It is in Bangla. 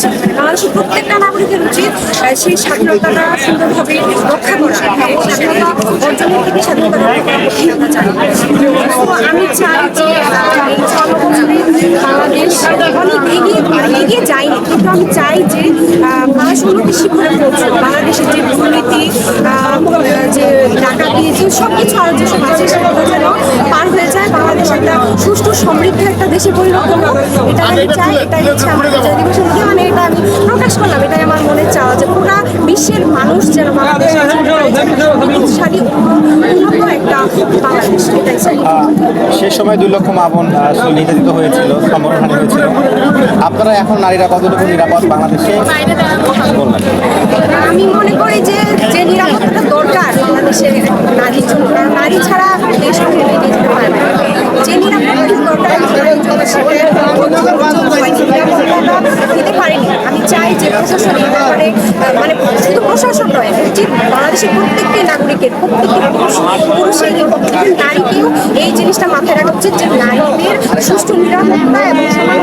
উচিত, মানে বাংলাদেশের প্রত্যেকটা নাগরিকের উচিত সেই স্বাধীনতাটা সুন্দরভাবে রক্ষা করা, স্বাধীনতা অর্জনের থেকে স্বাধীনতা রক্ষা করতে আমরা চাই। তো আমি চাই যে এই ৬ বছরে বাংলাদেশ অনেক এগিয়ে যায়নি, কিন্তু আমি চাই যে বাংলাদেশ উন্নতি শিখরে পৌঁছে, বাংলাদেশের যে দুর্নীতি, যে ডাকাতি, যে সব কিছু আরো যেসব আছে সেগুলো যেন পার হয়ে যায়, বাংলাদেশ একটা সুষ্ঠু সমৃদ্ধ একটা দেশে পরিণত হোক, এটা আমি চাই। এটাই হচ্ছে আমার বিজয় দিবসের দিকে মানে এটা আমি প্রকাশ করলাম, এটাই আমার মনে চাওয়া যে পুরা বিশ্বের মানুষ যেন বাংলাদেশের শক্তিশালী উন্নত একটা বাংলাদেশ, এটাই চাই। সে সময় 2 লক্ষ মা বোন নির্যাতিত হয়েছিল, সম্মানহানি হয়েছিল। আপনারা এখন নারীরা কতটুকু নিরাপদ বাংলাদেশে বলবেন? আমি মনে করি যে যে নিরাপত্তাটা দরকার বাংলাদেশের নারীর জন্য, কারণ নারী ছাড়া দেশ কখনো এগিয়ে যেতে পারে না। যে নিরাপত্তাটা দরকার নারীর জন্য সেটা নিরাপত্তাটা দিতে পারেনি। আমি চাই যে প্রশাসন এই ব্যাপারে মানে শুধু প্রশাসন নয়, উচিত বাংলাদেশের প্রত্যেকটি নাগরিকের, প্রত্যেকটি পুরুষের প্রত্যেকটি নারীকেও এই জিনিসটা মাথায় রাখা উচিত যে নারীদের সুষ্ঠু নিরাপত্তা এবং সমান